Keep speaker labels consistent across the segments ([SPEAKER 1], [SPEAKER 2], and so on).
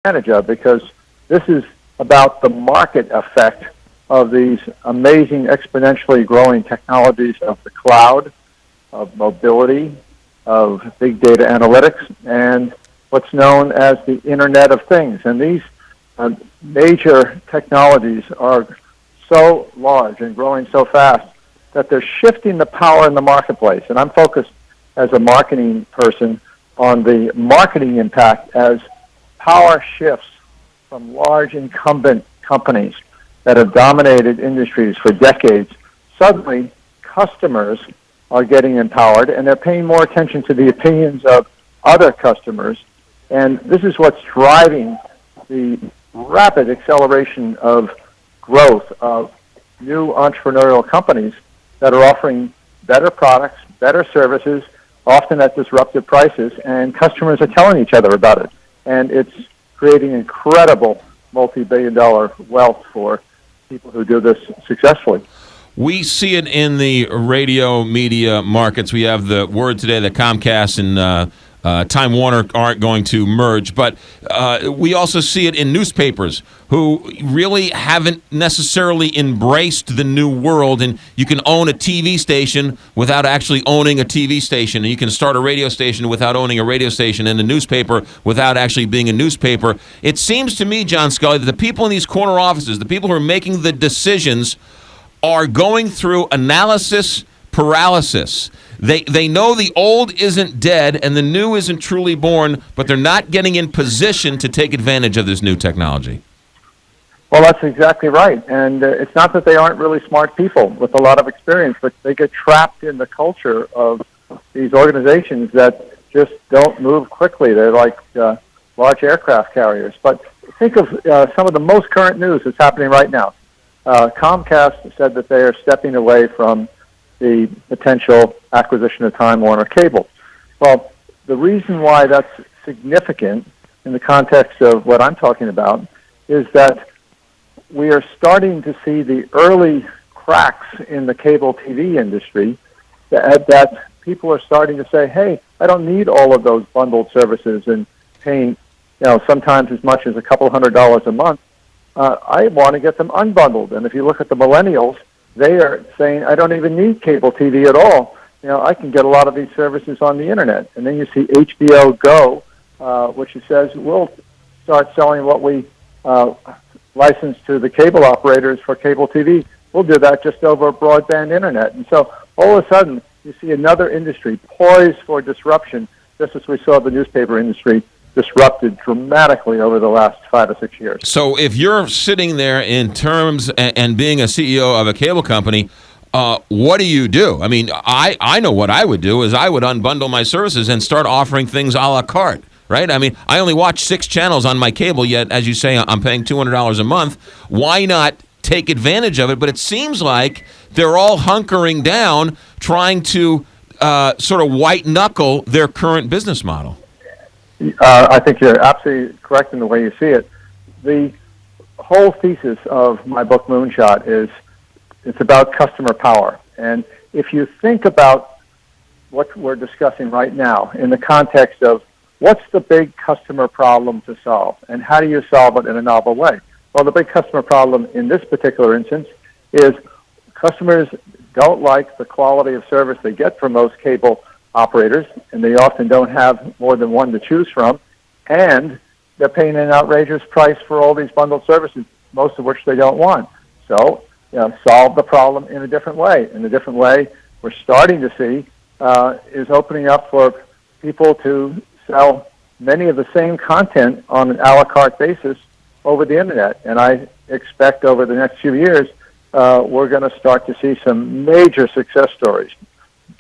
[SPEAKER 1] advantage of, because this is about the market effect of these amazing exponentially growing technologies of the cloud, of mobility, of big data analytics, and what's known as the Internet of Things. And these major technologies are so large and growing so fast that they're shifting the power in the marketplace. And I'm focused as a marketing person on the marketing impact as power shifts from large incumbent companies that have dominated industries for decades. Suddenly, customers are getting empowered, and they're paying more attention to the opinions of other customers. And this is what's driving the rapid acceleration of growth of new entrepreneurial companies that are offering better products, better services, often at disruptive prices, and customers are telling each other about it. And it's creating incredible multi-billion-dollar wealth for people who do this successfully.
[SPEAKER 2] We see it in the radio media markets. We have the word today that Comcast and Time Warner aren't going to merge, but we also see it in newspapers who really haven't necessarily embraced the new world. And you can own a TV station without actually owning a TV station, and you can start a radio station without owning a radio station, and a newspaper without actually being a newspaper. It seems to me, John Sculley, that the people in these corner offices, the people who are making the decisions, are going through analysis paralysis. They know the old isn't dead and the new isn't truly born, but they're not getting in position to take advantage of this new technology.
[SPEAKER 1] Well, that's exactly right. And it's not that they aren't really smart people with a lot of experience, but they get trapped in the culture of these organizations that just don't move quickly. They're like large aircraft carriers. But think of some of the most current news that's happening right now. Comcast said that they are stepping away from the potential acquisition of Time Warner Cable. Well, the reason why that's significant in the context of what I'm talking about is that we are starting to see the early cracks in the cable TV industry that people are starting to say, hey, I don't need all of those bundled services and paying, sometimes as much as a couple $100 a month. I want to get them unbundled. And if you look at the millennials, they are saying, I don't even need cable TV at all. I can get a lot of these services on the Internet. And then you see HBO Go, which says we'll start selling what we license to the cable operators for cable TV. We'll do that just over broadband Internet. And so all of a sudden, you see another industry poised for disruption, just as we saw the newspaper industry disrupted dramatically over the last 5 or 6 years.
[SPEAKER 2] So if you're sitting there in terms and being a CEO of a cable company, what do you do? I mean, I know what I would do is I would unbundle my services and start offering things a la carte, right? I mean, I only watch 6 channels on my cable, yet, as you say, I'm paying $200 a month. Why not take advantage of it? But it seems like they're all hunkering down, trying to sort of white-knuckle their current business model.
[SPEAKER 1] I think you're absolutely correct in the way you see it. The whole thesis of my book, Moonshot, is it's about customer power. And if you think about what we're discussing right now in the context of what's the big customer problem to solve, and how do you solve it in a novel way? Well, the big customer problem in this particular instance is customers don't like the quality of service they get from most cable operators, and they often don't have more than one to choose from, and they're paying an outrageous price for all these bundled services, most of which they don't want. So, solve the problem in a different way. And the different way we're starting to see is opening up for people to sell many of the same content on an a la carte basis over the Internet. And I expect over the next few years, we're going to start to see some major success stories,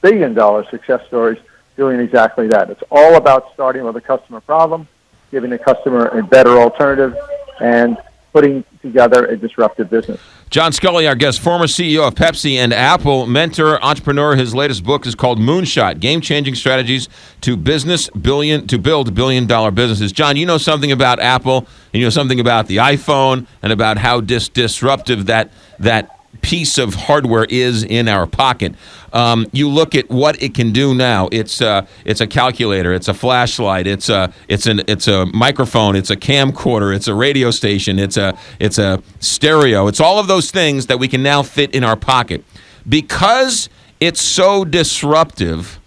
[SPEAKER 1] billion-dollar success stories doing exactly that. It's all about starting with a customer problem, giving the customer a better alternative, and putting together a disruptive business.
[SPEAKER 2] John Sculley, our guest, former CEO of Pepsi and Apple, mentor, entrepreneur. His latest book is called Moonshot: Game-Changing Strategies to Build Billion-Dollar Businesses. John, you know something about Apple, and you know something about the iPhone, and about how disruptive that piece of hardware is in our pocket. You look at what it can do now. It's a calculator. It's a flashlight. It's a microphone. It's a camcorder. It's a radio station. It's a stereo. It's all of those things that we can now fit in our pocket. Because it's so disruptive,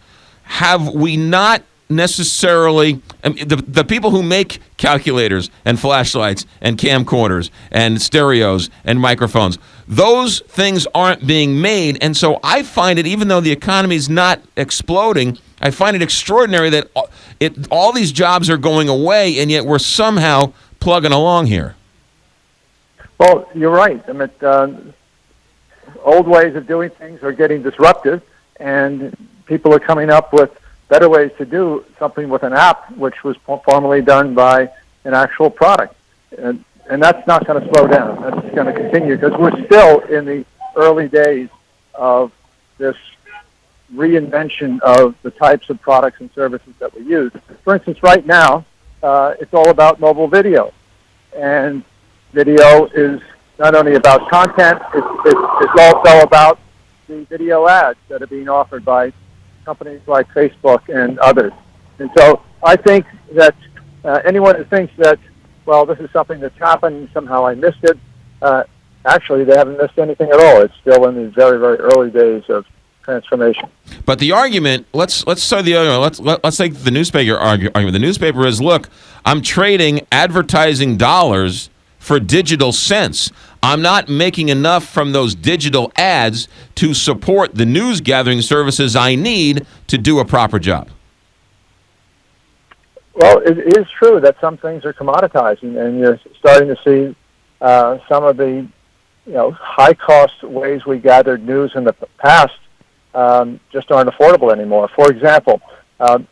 [SPEAKER 2] have we not necessarily, the people who make calculators and flashlights and camcorders and stereos and microphones, those things aren't being made. And so I find it, even though the economy is not exploding, I find it extraordinary that all these jobs are going away, and yet we're somehow plugging along here.
[SPEAKER 1] Well, you're right. I mean, old ways of doing things are getting disrupted, and people are coming up with better ways to do something with an app, which was formerly done by an actual product. And that's not going to slow down. That's going to continue because we're still in the early days of this reinvention of the types of products and services that we use. For instance, right now, it's all about mobile video. And video is not only about content, it's also about the video ads that are being offered by companies like Facebook and others. And so I think that anyone who thinks that, well, this is something that's happened, somehow I missed it, actually they haven't missed anything at all. It's still in the very, very early days of transformation.
[SPEAKER 2] But the argument, let's start the other. Let's take the newspaper argument. The newspaper is, look, I'm trading advertising dollars for digital cents. I'm not making enough from those digital ads to support the news gathering services I need to do a proper job.
[SPEAKER 1] Well, it is true that some things are commoditizing, and you're starting to see some of the high-cost ways we gathered news in the past just aren't affordable anymore. For example,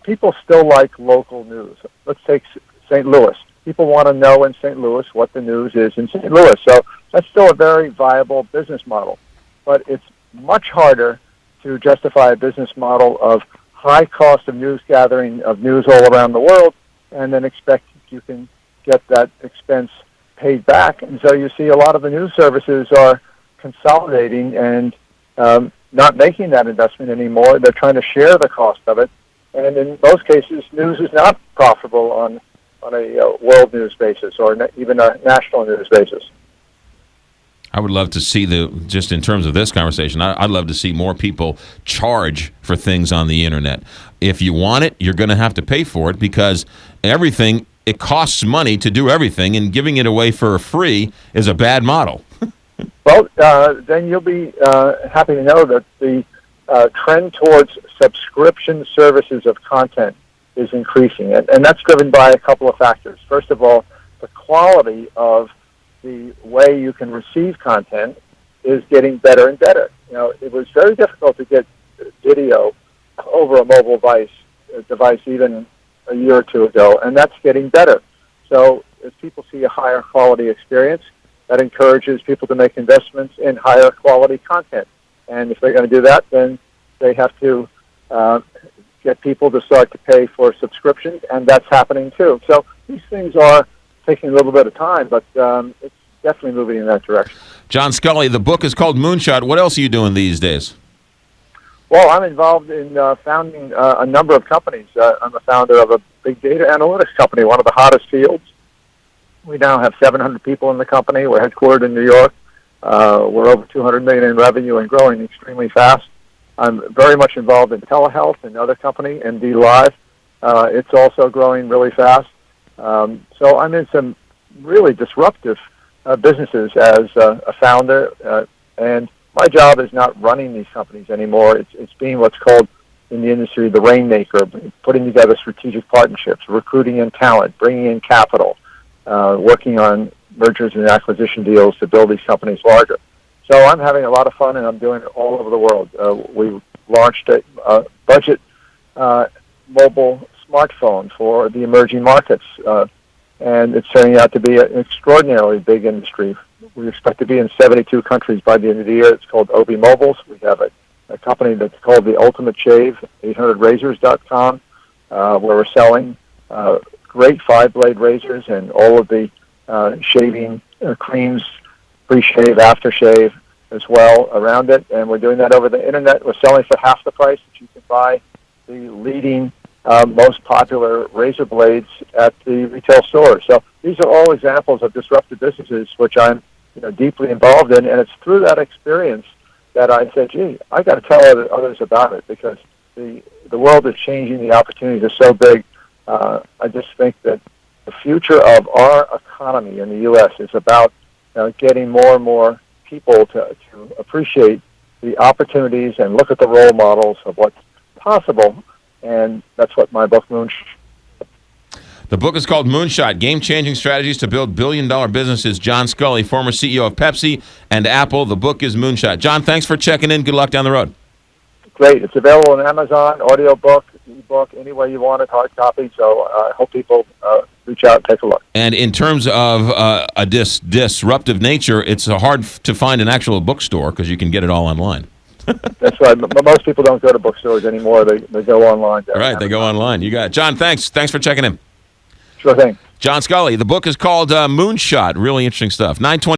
[SPEAKER 1] people still like local news. Let's take St. Louis. People want to know in St. Louis what the news is in St. Louis. So that's still a very viable business model. But it's much harder to justify a business model of high cost of news gathering of news all around the world and then expect you can get that expense paid back. And so you see a lot of the news services are consolidating and not making that investment anymore. They're trying to share the cost of it. And in most cases, news is not profitable on a world news basis or even a national news basis.
[SPEAKER 2] I would love to see just in terms of this conversation, I'd love to see more people charge for things on the internet. If you want it, you're going to have to pay for it because everything, it costs money to do everything, and giving it away for free is a bad model.
[SPEAKER 1] Well, then you'll be happy to know that the trend towards subscription services of content is increasing, and that's driven by a couple of factors. First of all, the quality of the way you can receive content is getting better and better. It was very difficult to get video over a mobile device even a year or two ago, and that's getting better. So as people see a higher quality experience, that encourages people to make investments in higher quality content. And if they're going to do that, then they have to get people to start to pay for subscriptions, and that's happening too. So these things are taking a little bit of time, but it's definitely moving in that direction.
[SPEAKER 2] John Sculley, the book is called Moonshot. What else are you doing these days?
[SPEAKER 1] Well, I'm involved in founding a number of companies. I'm a founder of a big data analytics company, one of the hottest fields. We now have 700 people in the company. We're headquartered in New York. We're over $200 million in revenue and growing extremely fast. I'm very much involved in telehealth, another company, MD Live. It's also growing really fast. So I'm in some really disruptive businesses as a founder, and my job is not running these companies anymore. It's being what's called in the industry the rainmaker, putting together strategic partnerships, recruiting in talent, bringing in capital, working on mergers and acquisition deals to build these companies larger. So I'm having a lot of fun, and I'm doing it all over the world. We launched a budget mobile smartphone for the emerging markets, and it's turning out to be an extraordinarily big industry. We expect to be in 72 countries by the end of the year. It's called Obi Mobiles. We have a company that's called The Ultimate Shave, 800razors.com, where we're selling great 5-blade razors and all of the shaving creams, pre-shave, aftershave, as well around it, and we're doing that over the internet. We're selling for half the price that you can buy the leading, most popular razor blades at the retail store. So these are all examples of disruptive businesses, which I'm deeply involved in, and it's through that experience that I said, gee, I got to tell others about it, because the world is changing. The opportunities are so big. I just think that the future of our economy in the U.S. is about getting more and more people to appreciate the opportunities and look at the role models of what's possible, and that's what my book, Moonshot.
[SPEAKER 2] The book is called Moonshot, Game-Changing Strategies to Build Billion-Dollar Businesses. John Sculley, former CEO of Pepsi and Apple. The book is Moonshot. John, thanks for checking in. Good luck down the road.
[SPEAKER 1] Great. It's available on Amazon, audiobook, ebook, any way you want it, hard copy. So I hope people reach out and take a look.
[SPEAKER 2] And in terms of a disruptive nature, it's hard to find an actual bookstore because you can get it all online.
[SPEAKER 1] That's right. Most people don't go to bookstores anymore. They go online.
[SPEAKER 2] All right, they go online. You got it. John, thanks. Thanks for checking in.
[SPEAKER 1] Sure thing.
[SPEAKER 2] John Sculley. The book is called Moonshot. Really interesting stuff. 9:20.